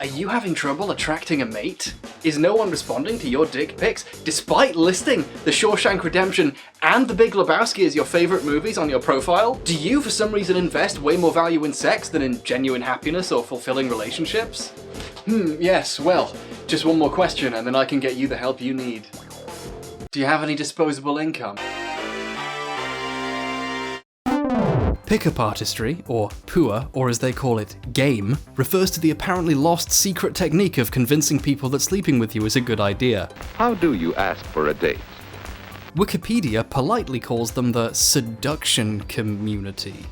Are you having trouble attracting a mate? Is no one responding to your dick pics despite listing The Shawshank Redemption and The Big Lebowski as your favourite movies on your profile? Do you for some reason invest way more value in sex than in genuine happiness or fulfilling relationships? Yes, well, just one more question and then I can get you the help you need. Do you have any disposable income? Pickup artistry, or PUA, or as they call it, game, refers to the apparently lost secret technique of convincing people that sleeping with you is a good idea. How do you ask for a date? Wikipedia politely calls them the seduction community.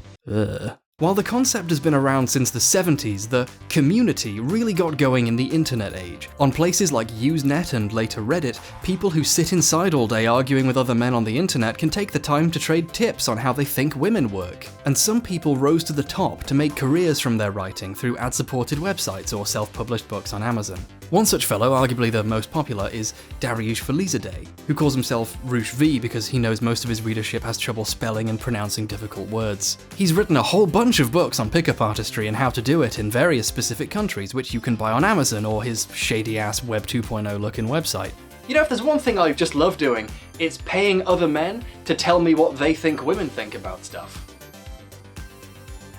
While the concept has been around since the 70s, the community really got going in the internet age. On places like Usenet and later Reddit, people who sit inside all day arguing with other men on the internet can take the time to trade tips on how they think women work. And some people rose to the top to make careers from their writing through ad-supported websites or self-published books on Amazon. One such fellow, arguably the most popular, is Dariush Felizaday, who calls himself Roosh V because he knows most of his readership has trouble spelling and pronouncing difficult words. He's written a whole bunch of books on pickup artistry and how to do it in various specific countries, which you can buy on Amazon or his shady-ass Web 2.0 looking website. You know, if there's one thing I just love doing, it's paying other men to tell me what they think women think about stuff.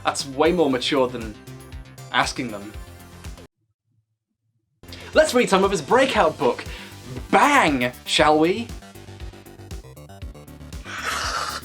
That's way more mature than asking them. Let's read some of his breakout book. Bang, shall we?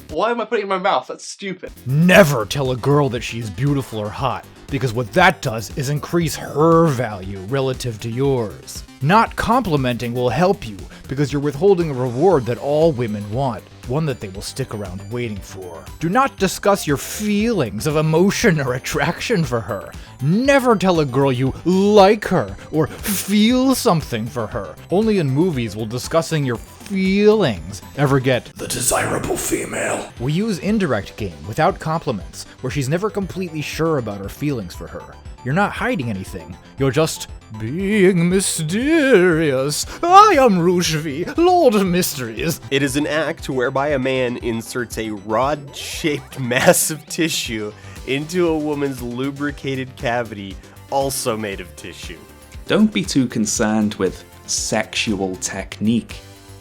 Why am I putting it in my mouth? That's stupid. Never tell a girl that she's beautiful or hot, because what that does is increase her value relative to yours. Not complimenting will help you, because you're withholding a reward that all women want, one that they will stick around waiting for. Do not discuss your feelings of emotion or attraction for her. Never tell a girl you like her or feel something for her. Only in movies will discussing your feelings ever get the desirable female. We use indirect game without compliments, where she's never completely sure about her feelings for her. You're not hiding anything. You're just being mysterious. I am Roosh V, Lord of Mysteries. It is an act whereby a man inserts a rod-shaped mass of tissue into a woman's lubricated cavity, also made of tissue. Don't be too concerned with sexual technique.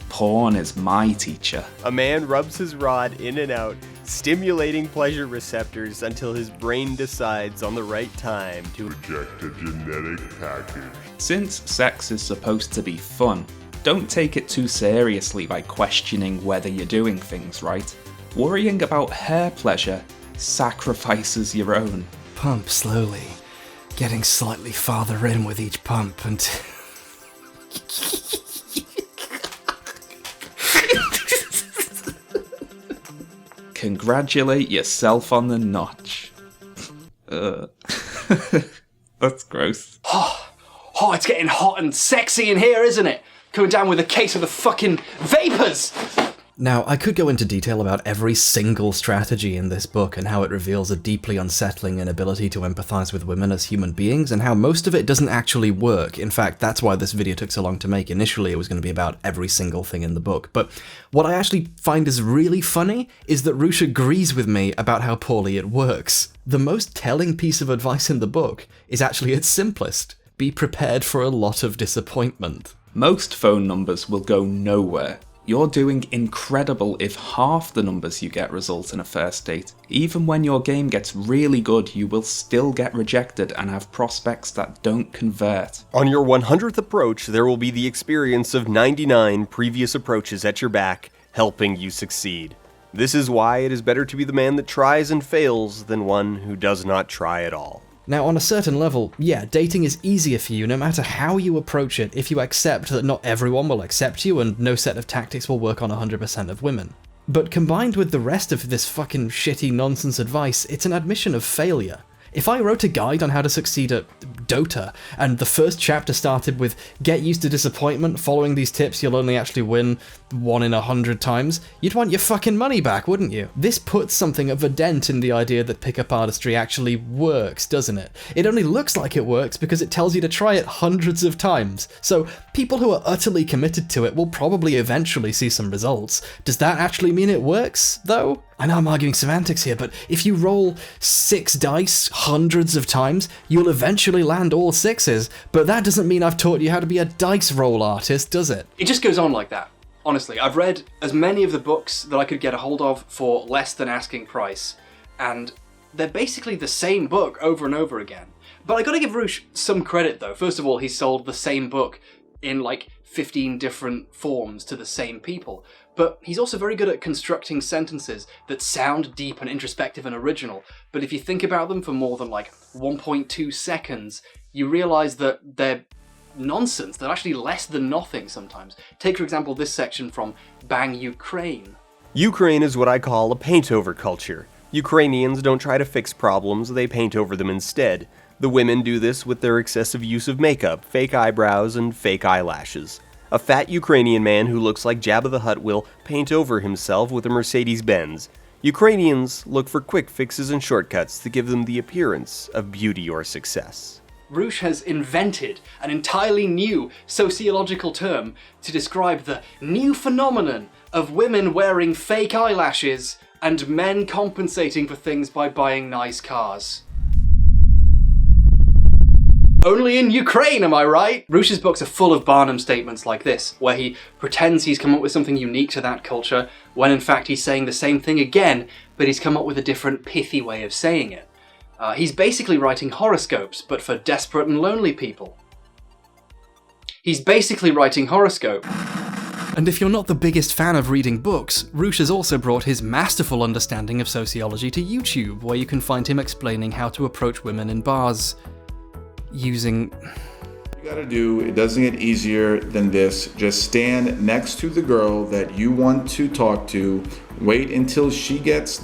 Porn is my teacher. A man rubs his rod in and out, stimulating pleasure receptors until his brain decides on the right time to project a genetic package. Since sex is supposed to be fun, don't take it too seriously by questioning whether you're doing things right. Worrying about her pleasure sacrifices your own. Pump slowly, getting slightly farther in with each pump until... Congratulate yourself on the notch. That's gross. Oh, it's getting hot and sexy in here, isn't it? Coming down with a case of the fucking vapors! Now, I could go into detail about every single strategy in this book and how it reveals a deeply unsettling inability to empathize with women as human beings, and how most of it doesn't actually work. In fact, that's why this video took so long to make. Initially, it was going to be about every single thing in the book. But what I actually find is really funny is that Roosh agrees with me about how poorly it works. The most telling piece of advice in the book is actually its simplest. Be prepared for a lot of disappointment. Most phone numbers will go nowhere. You're doing incredible if half the numbers you get result in a first date. Even when your game gets really good, you will still get rejected and have prospects that don't convert. On your 100th approach, there will be the experience of 99 previous approaches at your back, helping you succeed. This is why it is better to be the man that tries and fails than one who does not try at all. Now, on a certain level, yeah, dating is easier for you no matter how you approach it if you accept that not everyone will accept you and no set of tactics will work on 100% of women. But combined with the rest of this fucking shitty nonsense advice, it's an admission of failure. If I wrote a guide on how to succeed at Dota, and the first chapter started with get used to disappointment, following these tips you'll only actually win 1 in 100 times, you'd want your fucking money back, wouldn't you? This puts something of a dent in the idea that pickup artistry actually works, doesn't it? It only looks like it works because it tells you to try it hundreds of times. So people who are utterly committed to it will probably eventually see some results. Does that actually mean it works, though? I know I'm arguing semantics here, but if you roll 6 dice hundreds of times, you'll eventually land all 6s, but that doesn't mean I've taught you how to be a dice roll artist, does it? It just goes on like that. Honestly, I've read as many of the books that I could get a hold of for less than asking price, and they're basically the same book over and over again. But I gotta give Roosh some credit though. First of all, he sold the same book in like 15 different forms to the same people. But he's also very good at constructing sentences that sound deep and introspective and original, but if you think about them for more than like 1.2 seconds, you realise that they're nonsense. They're actually less than nothing sometimes. Take, for example, this section from Bang Ukraine. Ukraine is what I call a paint-over culture. Ukrainians don't try to fix problems, they paint over them instead. The women do this with their excessive use of makeup, fake eyebrows, and fake eyelashes. A fat Ukrainian man who looks like Jabba the Hutt will paint over himself with a Mercedes-Benz. Ukrainians look for quick fixes and shortcuts to give them the appearance of beauty or success. Roosh has invented an entirely new sociological term to describe the new phenomenon of women wearing fake eyelashes and men compensating for things by buying nice cars. Only in Ukraine, am I right? Roosh's books are full of Barnum statements like this, where he pretends he's come up with something unique to that culture, when in fact he's saying the same thing again, but he's come up with a different pithy way of saying it. He's basically writing horoscopes, but for desperate and lonely people. He's basically writing horoscope. And if you're not the biggest fan of reading books, Roosh has also brought his masterful understanding of sociology to YouTube, where you can find him explaining how to approach women in bars using... You gotta do, it doesn't get easier than this. Just stand next to the girl that you want to talk to, wait until she gets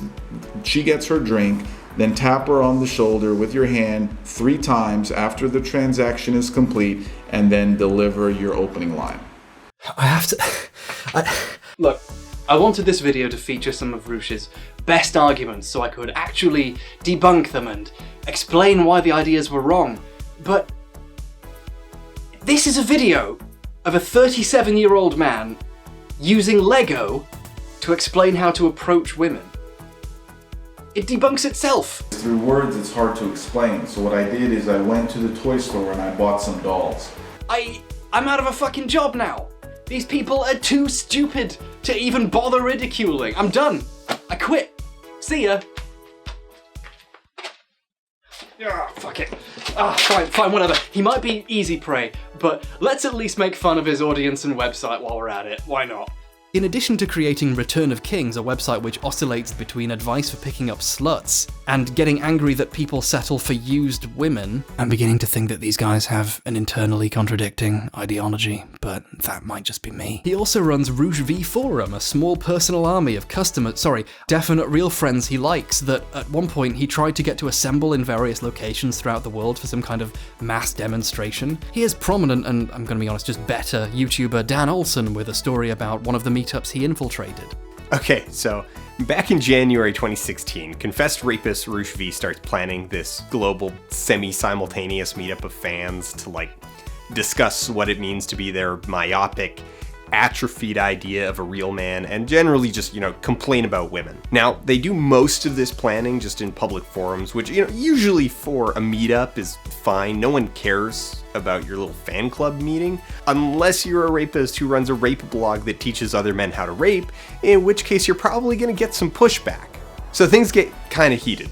her drink, then tap her on the shoulder with your hand 3 times after the transaction is complete, and then deliver your opening line. I have to... Look, I wanted this video to feature some of Roosh's best arguments so I could actually debunk them and explain why the ideas were wrong, but this is a video of a 37-year-old man using Lego to explain how to approach women. It debunks itself. Through words, it's hard to explain. So what I did is I went to the toy store and I bought some dolls. I'm out of a fucking job now. These people are too stupid to even bother ridiculing. I'm done. I quit. See ya. Fuck it. Fine, whatever. He might be easy prey, but let's at least make fun of his audience and website while we're at it. Why not? In addition to creating Return of Kings, a website which oscillates between advice for picking up sluts and getting angry that people settle for used women, I'm beginning to think that these guys have an internally contradicting ideology, but that might just be me. He also runs Rouge V Forum, a small personal army of definite real friends he likes that at one point he tried to get to assemble in various locations throughout the world for some kind of mass demonstration. He is prominent and, I'm gonna be honest, just better YouTuber Dan Olson with a story about one of the meetups he infiltrated. Okay, so back in January 2016, confessed rapist Rouge V starts planning this global semi-simultaneous meetup of fans to discuss what it means to be their myopic, atrophied idea of a real man and generally just, complain about women. Now, they do most of this planning just in public forums, which, usually for a meetup is fine. No one cares about your little fan club meeting, unless you're a rapist who runs a rape blog that teaches other men how to rape, in which case you're probably gonna get some pushback. So things get kinda heated.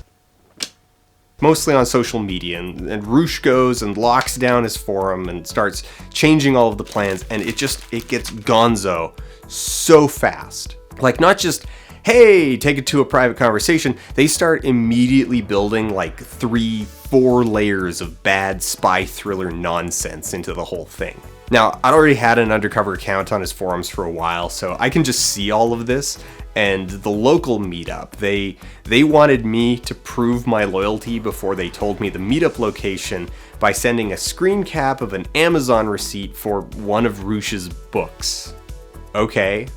Mostly on social media, and Roosh goes and locks down his forum and starts changing all of the plans, and it gets gonzo so fast. Not just, hey, take it to a private conversation, they start immediately building 3-4 layers of bad spy thriller nonsense into the whole thing. Now, I'd already had an undercover account on his forums for a while, so I can just see all of this. And the local meetup, they wanted me to prove my loyalty before they told me the meetup location by sending a screen cap of an Amazon receipt for one of Roosh's books. Okay,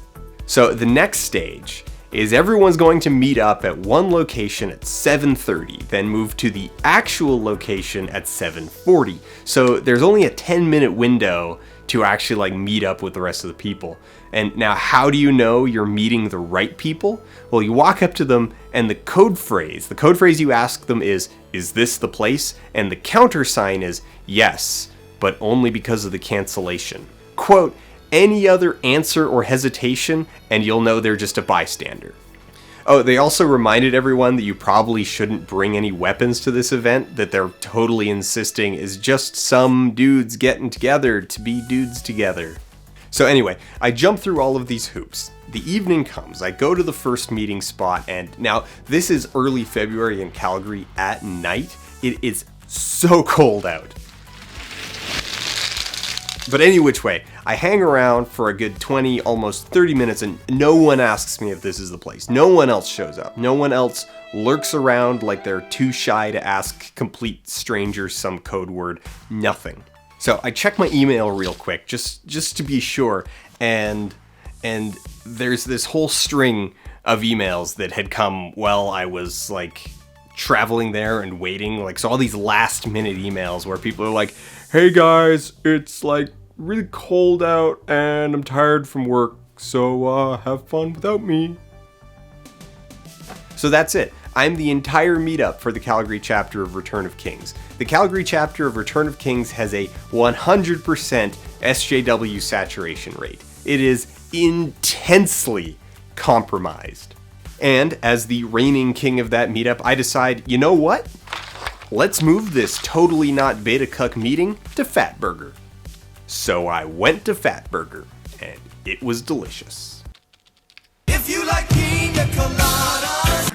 so the next stage is everyone's going to meet up at one location at 7:30, then move to the actual location at 7:40. So there's only a 10-minute window to actually like meet up with the rest of the people. And now, how do you know you're meeting the right people? Well, you walk up to them, and the code phrase you ask them is this the place? And the countersign is yes, but only because of the cancellation. Quote, any other answer or hesitation, and you'll know they're just a bystander. Oh, they also reminded everyone that you probably shouldn't bring any weapons to this event, that they're totally insisting is just some dudes getting together to be dudes together. So anyway, I jump through all of these hoops. The evening comes, I go to the first meeting spot, and now this is early February in Calgary at night. It is so cold out. But any which way, I hang around for a good 20, almost 30 minutes, and no one asks me if this is the place. No one else shows up. No one else lurks around like they're too shy to ask complete strangers some code word. Nothing. So I check my email real quick, just to be sure, and there's this whole string of emails that had come while I was like traveling there and waiting. Like, so all these last minute emails where people are like, hey guys, it's like really cold out and I'm tired from work, so have fun without me. So that's it. I'm the entire meetup for the Calgary chapter of Return of Kings. The Calgary chapter of Return of Kings has a 100% SJW saturation rate. It is intensely compromised. And as the reigning king of that meetup, I decide, you know what? Let's move this totally not beta cuck meeting to Fatburger. So I went to Fatburger, and it was delicious. If you like pina coladas.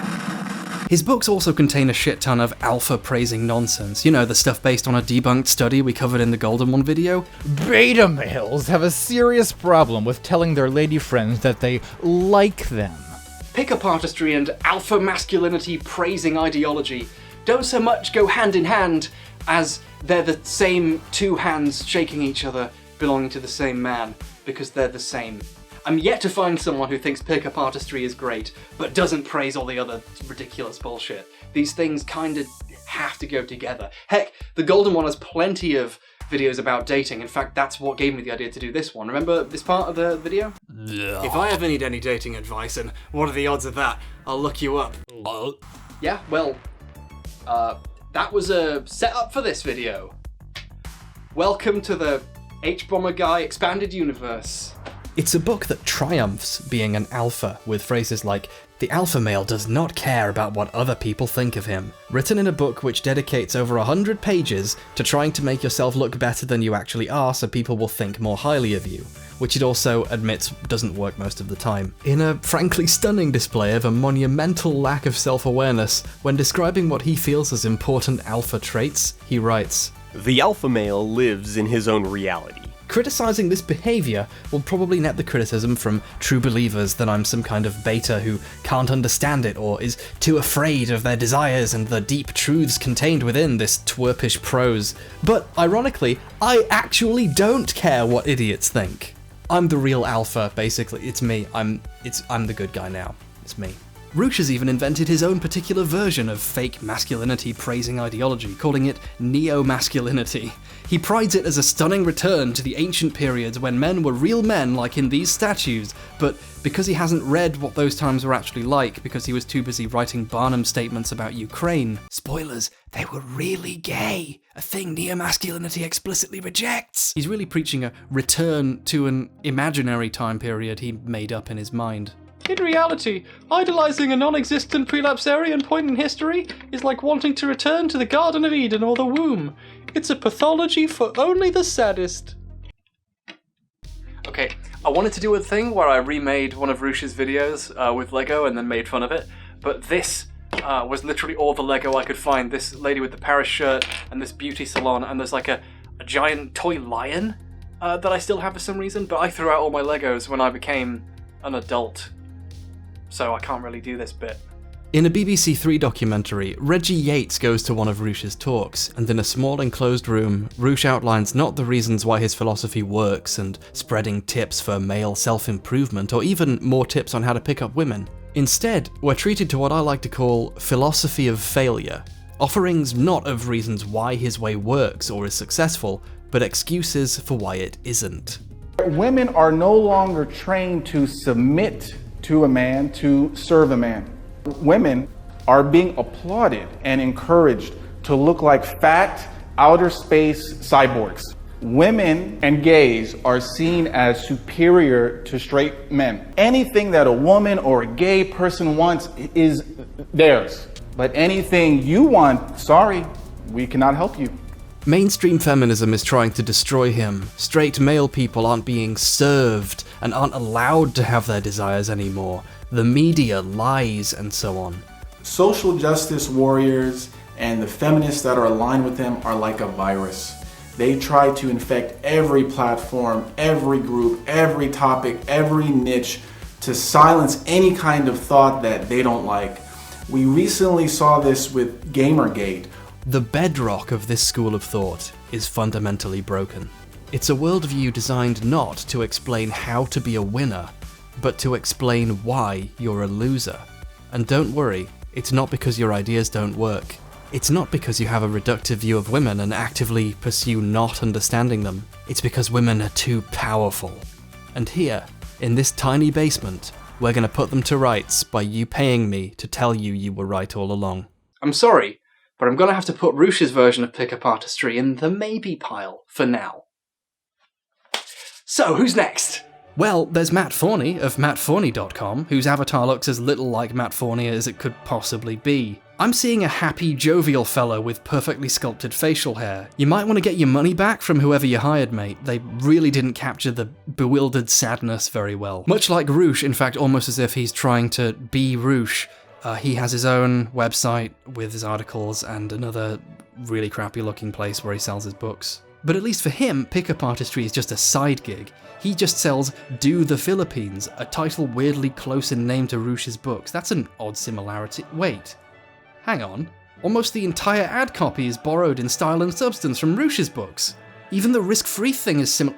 His books also contain a shit ton of alpha-praising nonsense. You know, the stuff based on a debunked study we covered in the Golden One video. Beta males have a serious problem with telling their lady friends that they like them. Pickup artistry and alpha masculinity praising ideology don't so much go hand in hand as they're the same two hands shaking each other belonging to the same man, because they're the same. I'm yet to find someone who thinks pickup artistry is great, but doesn't praise all the other ridiculous bullshit. These things kinda have to go together. Heck, the Golden One has plenty of videos about dating. In fact, that's what gave me the idea to do this one. Remember this part of the video? Yeah. If I ever need any dating advice, and what are the odds of that, I'll look you up. Yeah, well, that was a setup for this video. Welcome to the hbomberguy expanded universe. It's a book that triumphs being an alpha, with phrases like, the alpha male does not care about what other people think of him. Written in a book which dedicates over 100 pages to trying to make yourself look better than you actually are so people will think more highly of you, which it also admits doesn't work most of the time. In a frankly stunning display of a monumental lack of self-awareness, when describing what he feels as important alpha traits, he writes, the alpha male lives in his own reality. Criticizing this behavior will probably net the criticism from true believers that I'm some kind of beta who can't understand it or is too afraid of their desires and the deep truths contained within this twerpish prose. But ironically, I actually don't care what idiots think. I'm the real alpha, basically. It's me. I'm the good guy now. It's me. Roosh has even invented his own particular version of fake masculinity praising ideology, calling it neo-masculinity. He prides it as a stunning return to the ancient periods when men were real men like in these statues, but because he hasn't read what those times were actually like because he was too busy writing Barnum statements about Ukraine, spoilers, they were really gay, a thing neo-masculinity explicitly rejects. He's really preaching a return to an imaginary time period he made up in his mind. In reality, idolizing a non-existent prelapsarian point in history is like wanting to return to the Garden of Eden or the womb. It's a pathology for only the saddest. Okay, I wanted to do a thing where I remade one of Roosh's videos with Lego and then made fun of it, but this was literally all the Lego I could find. This lady with the Paris shirt and this beauty salon, and there's like a giant toy lion that I still have for some reason, but I threw out all my Legos when I became an adult. So I can't really do this bit. In a BBC Three documentary, Reggie Yates goes to one of Roosh's talks, and in a small enclosed room, Roosh outlines not the reasons why his philosophy works and spreading tips for male self-improvement or even more tips on how to pick up women. Instead, we're treated to what I like to call philosophy of failure, offerings not of reasons why his way works or is successful, but excuses for why it isn't. Women are no longer trained to submit to a man, to serve a man. Women are being applauded and encouraged to look like fat, outer space cyborgs. Women and gays are seen as superior to straight men. Anything that a woman or a gay person wants is theirs. But anything you want, sorry, we cannot help you. Mainstream feminism is trying to destroy him. Straight male people aren't being served and aren't allowed to have their desires anymore. The media lies and so on. Social justice warriors and the feminists that are aligned with them are like a virus. They try to infect every platform, every group, every topic, every niche to silence any kind of thought that they don't like. We recently saw this with Gamergate. The bedrock of this school of thought is fundamentally broken. It's a worldview designed not to explain how to be a winner, but to explain why you're a loser. And don't worry, it's not because your ideas don't work. It's not because you have a reductive view of women and actively pursue not understanding them. It's because women are too powerful. And here, in this tiny basement, we're gonna put them to rights by you paying me to tell you you were right all along. I'm sorry, but I'm gonna have to put Roosh's version of Pickup Artistry in the maybe pile for now. So, who's next? Well, there's Matt Forney of mattforney.com, whose avatar looks as little like Matt Forney as it could possibly be. I'm seeing a happy, jovial fellow with perfectly sculpted facial hair. You might want to get your money back from whoever you hired, mate. They really didn't capture the bewildered sadness very well. Much like Roosh, in fact, almost as if he's trying to be Roosh. He has his own website with his articles and another really crappy looking place where he sells his books. But at least for him, Pickup Artistry is just a side gig. He just sells Do the Philippines, a title weirdly close in name to Roosh's books. That's an odd similarity. Wait. Hang on. Almost the entire ad copy is borrowed in style and substance from Roosh's books. Even the risk-free thing is similar.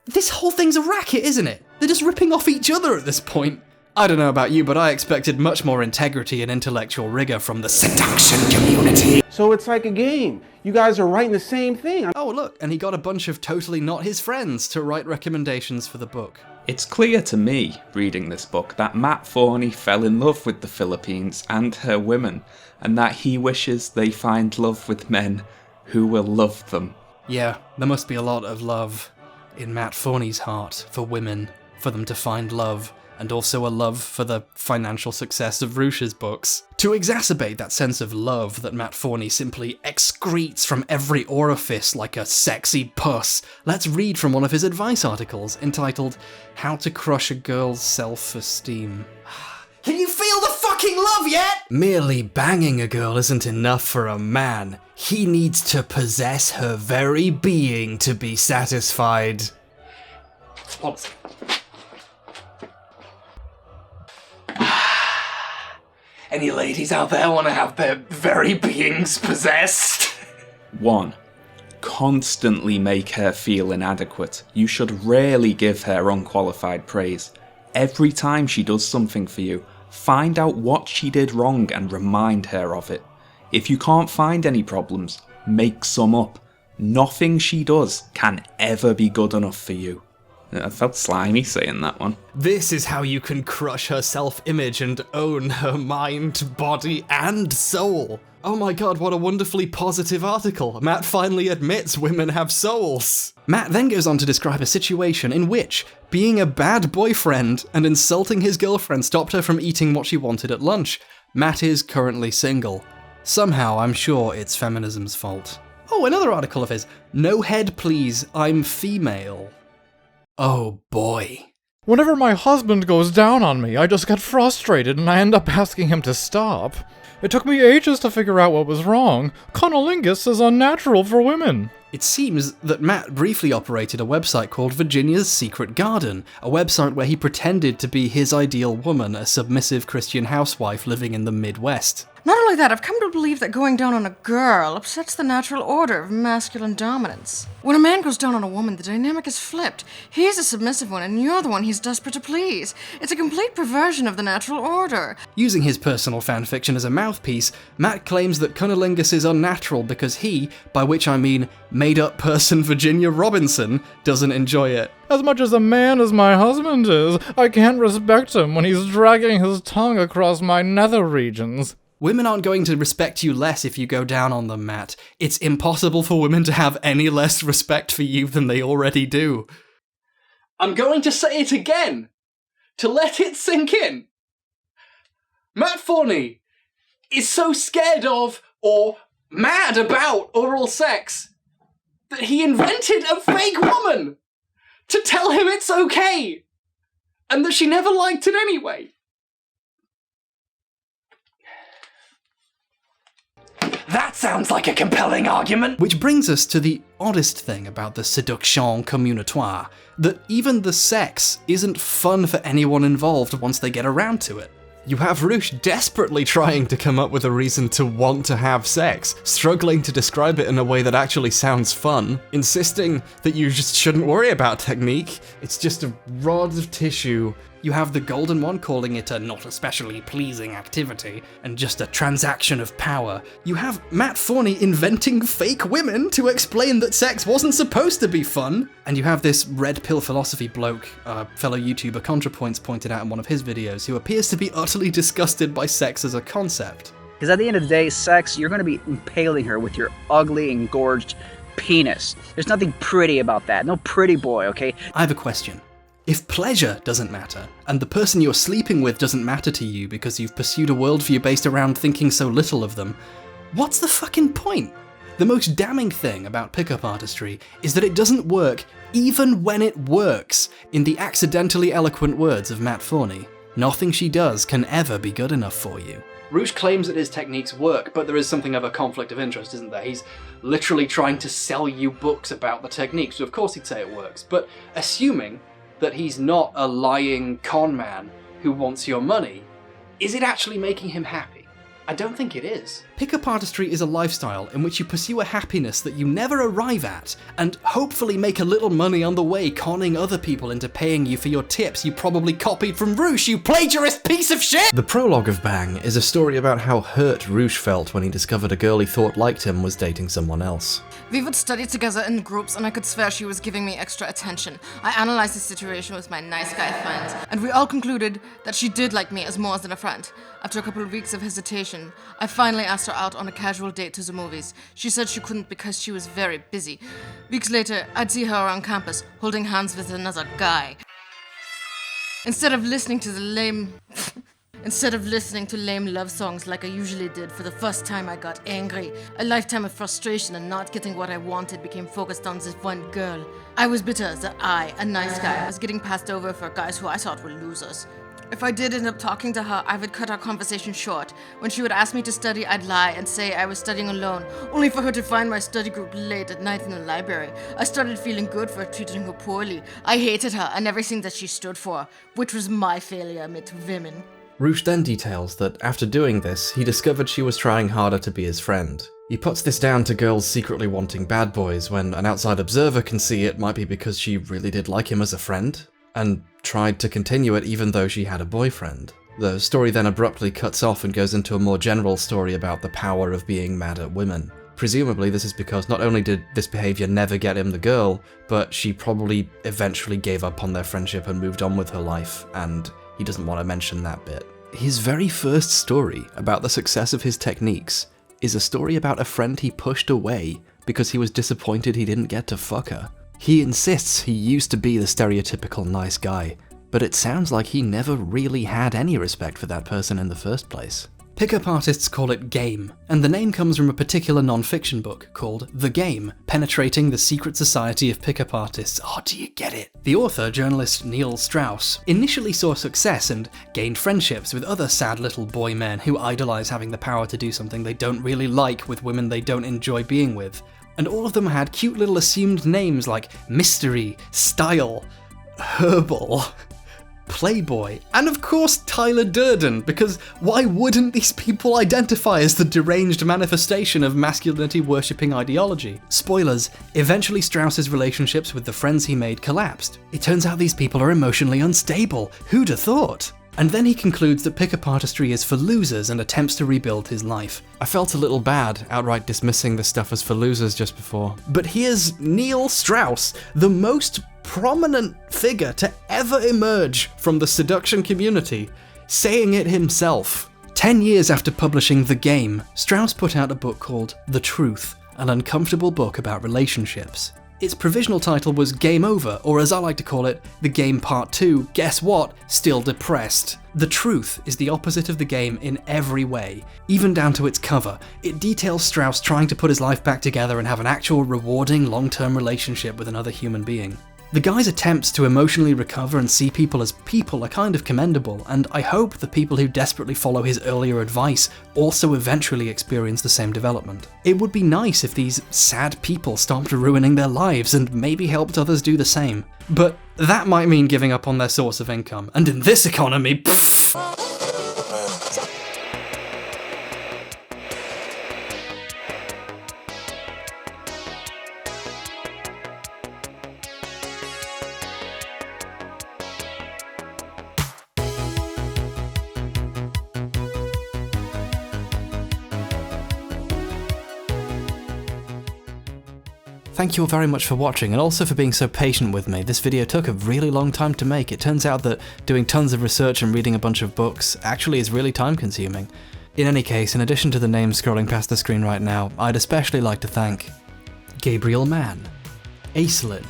This whole thing's a racket, isn't it? They're just ripping off each other at this point. I don't know about you, but I expected much more integrity and intellectual rigor from the seduction community. So it's like a game. You guys are writing the same thing. Oh, look, and he got a bunch of totally not his friends to write recommendations for the book. It's clear to me, reading this book, that Matt Forney fell in love with the Philippines and her women, and that he wishes they find love with men who will love them. Yeah, there must be a lot of love in Matt Forney's heart for women, for them to find love, and also a love for the financial success of Roosh's books. To exacerbate that sense of love that Matt Forney simply excretes from every orifice like a sexy puss, let's read from one of his advice articles entitled How to Crush a Girl's Self-Esteem. Can you feel the fucking love yet? Merely banging a girl isn't enough for a man. He needs to possess her very being to be satisfied. Honestly. Any ladies out there want to have their very beings possessed? 1. Constantly make her feel inadequate. You should rarely give her unqualified praise. Every time she does something for you, find out what she did wrong and remind her of it. If you can't find any problems, make some up. Nothing she does can ever be good enough for you. I felt slimy saying that one. This is how you can crush her self-image and own her mind, body, and soul. Oh my god, what a wonderfully positive article. Matt finally admits women have souls. Matt then goes on to describe a situation in which being a bad boyfriend and insulting his girlfriend stopped her from eating what she wanted at lunch. Matt is currently single. Somehow, I'm sure it's feminism's fault. Oh, another article of his. No head please, I'm female. Oh boy. Whenever my husband goes down on me, I just get frustrated and I end up asking him to stop. It took me ages to figure out what was wrong. Cunnilingus is unnatural for women. It seems that Matt briefly operated a website called Virginia's Secret Garden, a website where he pretended to be his ideal woman, a submissive Christian housewife living in the Midwest. Not only that, I've come to believe that going down on a girl upsets the natural order of masculine dominance. When a man goes down on a woman, the dynamic is flipped. He's a submissive one, and you're the one he's desperate to please. It's a complete perversion of the natural order. Using his personal fanfiction as a mouthpiece, Matt claims that cunnilingus is unnatural because he, by which I mean made-up person Virginia Robinson, doesn't enjoy it. As much as a man as my husband is, I can't respect him when he's dragging his tongue across my nether regions. Women aren't going to respect you less if you go down on them, Matt. It's impossible for women to have any less respect for you than they already do. I'm going to say it again, to let it sink in. Matt Forney is so scared of, or mad about, oral sex that he invented a fake woman to tell him it's okay, and that she never liked it anyway. That sounds like a compelling argument! Which brings us to the oddest thing about the séduction communautaire, that even the sex isn't fun for anyone involved once they get around to it. You have Ruche desperately trying to come up with a reason to want to have sex, struggling to describe it in a way that actually sounds fun, insisting that you just shouldn't worry about technique, it's just a rod of tissue. You have the golden one calling it a not especially pleasing activity, and just a transaction of power. You have Matt Forney inventing fake women to explain that sex wasn't supposed to be fun. And you have this red pill philosophy bloke, fellow YouTuber ContraPoints pointed out in one of his videos, who appears to be utterly disgusted by sex as a concept. Because at the end of the day, sex, you're going to be impaling her with your ugly, engorged penis. There's nothing pretty about that. No pretty boy, okay? I have a question. If pleasure doesn't matter, and the person you're sleeping with doesn't matter to you because you've pursued a worldview based around thinking so little of them, what's the fucking point? The most damning thing about pickup artistry is that it doesn't work even when it works, in the accidentally eloquent words of Matt Forney. Nothing she does can ever be good enough for you. Ruche claims that his techniques work, but there is something of a conflict of interest, isn't there? He's literally trying to sell you books about the techniques, so of course he'd say it works, but assuming that he's not a lying con man who wants your money, is it actually making him happy? I don't think it is. Pickup artistry is a lifestyle in which you pursue a happiness that you never arrive at, and hopefully make a little money on the way conning other people into paying you for your tips you probably copied from Ruche, you plagiarist piece of shit! The prologue of Bang is a story about how hurt Ruche felt when he discovered a girl he thought liked him was dating someone else. We would study together in groups, and I could swear she was giving me extra attention. I analyzed the situation with my nice guy friends, and we all concluded that she did like me as more than a friend. After a couple of weeks of hesitation, I finally asked her out on a casual date to the movies. She said she couldn't because she was very busy. Weeks later, I'd see her around campus, holding hands with another guy. Instead of listening to lame love songs like I usually did, for the first time I got angry. A lifetime of frustration and not getting what I wanted became focused on this one girl. I was bitter that I, a nice guy, was getting passed over for guys who I thought were losers. If I did end up talking to her, I would cut our conversation short. When she would ask me to study, I'd lie and say I was studying alone, only for her to find my study group late at night in the library. I started feeling good for treating her poorly. I hated her and everything that she stood for, which was my failure amid women. Ruche then details that after doing this, he discovered she was trying harder to be his friend. He puts this down to girls secretly wanting bad boys, when an outside observer can see it might be because she really did like him as a friend, and tried to continue it even though she had a boyfriend. The story then abruptly cuts off and goes into a more general story about the power of being mad at women. Presumably this is because not only did this behaviour never get him the girl, but she probably eventually gave up on their friendship and moved on with her life, and he doesn't want to mention that bit. His very first story about the success of his techniques is a story about a friend he pushed away because he was disappointed he didn't get to fuck her. He insists he used to be the stereotypical nice guy, but it sounds like he never really had any respect for that person in the first place. Pickup artists call it game, and the name comes from a particular non-fiction book called The Game, Penetrating the Secret Society of Pickup Artists. Oh, do you get it? The author, journalist Neil Strauss, initially saw success and gained friendships with other sad little boy men who idolize having the power to do something they don't really like with women they don't enjoy being with. And all of them had cute little assumed names like Mystery, Style, Herbal. Playboy, and of course Tyler Durden, because why wouldn't these people identify as the deranged manifestation of masculinity-worshipping ideology? Spoilers, eventually Strauss's relationships with the friends he made collapsed. It turns out these people are emotionally unstable. Who'd have thought? And then he concludes that pick-up artistry is for losers and attempts to rebuild his life. I felt a little bad outright dismissing this stuff as for losers just before. But here's Neil Strauss, the most prominent figure to ever emerge from the seduction community, saying it himself. 10 years after publishing The Game, Strauss put out a book called The Truth, an uncomfortable book about relationships. Its provisional title was Game Over, or as I like to call it, The Game Part 2, guess what? Still depressed. The Truth is the opposite of The Game in every way, even down to its cover. It details Strauss trying to put his life back together and have an actual rewarding long-term relationship with another human being. The guy's attempts to emotionally recover and see people as people are kind of commendable, and I hope the people who desperately follow his earlier advice also eventually experience the same development. It would be nice if these sad people stopped ruining their lives and maybe helped others do the same. But that might mean giving up on their source of income, and in this economy, pfft. Thank you all very much for watching, and also for being so patient with me. This video took a really long time to make. It turns out that doing tons of research and reading a bunch of books actually is really time consuming. In any case, in addition to the names scrolling past the screen right now, I'd especially like to thank Gabriel Mann, Aislinn,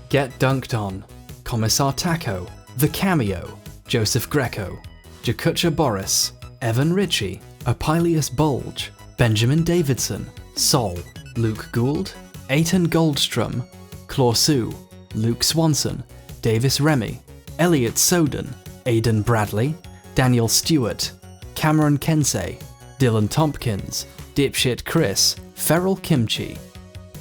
Get Dunked On, Commissar Taco, The Cameo, Joseph Greco, Jakucha Boris, Evan Ritchie, Opilius Bulge, Benjamin Davidson, Sol, Luke Gould, Aiton Goldstrom, Clawsue, Luke Swanson, Davis Remy, Elliot Soden, Aidan Bradley, Daniel Stewart, Cameron Kensei, Dylan Tompkins, Dipshit Chris, Feral Kimchi,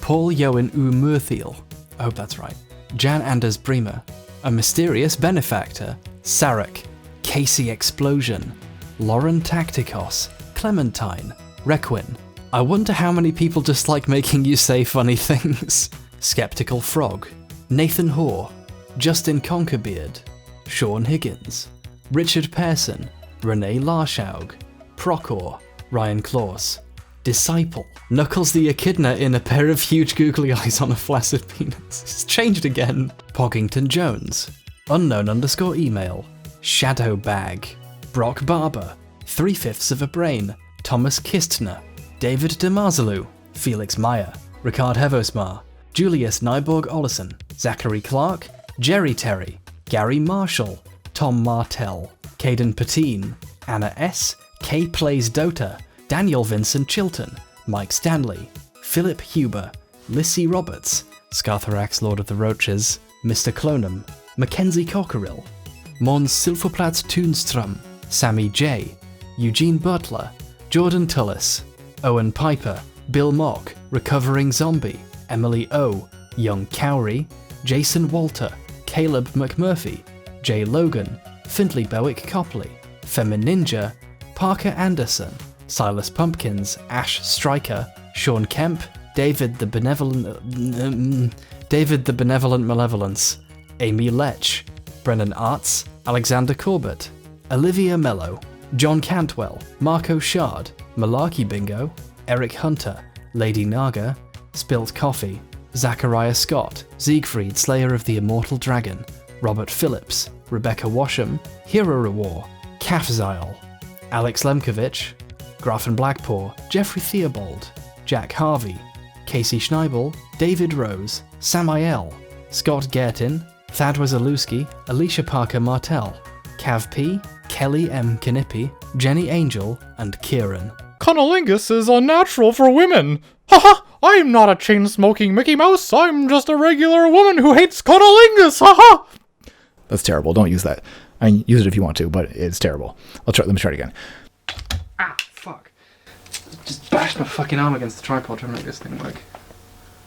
Paul Yoen U Murthiel, I hope that's right, Jan Anders Bremer, A Mysterious Benefactor, Sarek, Casey Explosion, Lauren Tacticos, Clementine, Requin, I wonder how many people just like making you say funny things. Skeptical Frog, Nathan Hoare, Justin Conkerbeard, Sean Higgins, Richard Pearson, Renee Larshaug, Procor, Ryan Claus, Disciple, Knuckles the Echidna in a pair of huge googly eyes on a flaccid penis. It's changed again. Poggington Jones, Unknown_email, Shadowbag, Brock Barber, 3/5 of a Brain, Thomas Kistner, David DeMarzalu, Felix Meyer, Ricard Hevosmar, Julius Nyborg Olesen, Zachary Clark, Jerry Terry, Gary Marshall, Tom Martell, Caden Patine, Anna S., K Plays Dota, Daniel Vincent Chilton, Mike Stanley, Philip Huber, Lissy Roberts, Scartharax Lord of the Roaches, Mr. Clonum, Mackenzie Cockerill, Mons Silverplatz Toonstrom, Sammy J, Eugene Butler, Jordan Tullis, Owen Piper, Bill Mock, Recovering Zombie, Emily O, Young Cowrie, Jason Walter, Caleb McMurphy, Jay Logan, Findley Bowick Copley, Femin Ninja, Parker Anderson, Silas Pumpkins, Ash Stryker, Sean Kemp, David the Benevolent Malevolence, Amy Lech, Brennan Arts, Alexander Corbett, Olivia Mello, John Cantwell, Marco Shard, Malarkey Bingo, Eric Hunter, Lady Naga, Spilt Coffee, Zachariah Scott, Siegfried, Slayer of the Immortal Dragon, Robert Phillips, Rebecca Washam, Hero War, Kafzile, Alex Lemkovich, Grafen Blackpaw, Jeffrey Theobald, Jack Harvey, Casey Schneibel, David Rose, Samael, Scott Gertin, Thad Wazalewski, Alicia Parker Martell, Cav P, Kelly M. Knippi, Jenny Angel, and Kieran. Cunnilingus is unnatural for women. Haha, I'm not a chain-smoking Mickey Mouse. I'm just a regular woman who hates cunnilingus. Haha. That's terrible. Don't use that. I mean, use it if you want to, but it's terrible. Let me try it again. Ah, fuck. Just bashed my fucking arm against the tripod trying to make this thing work.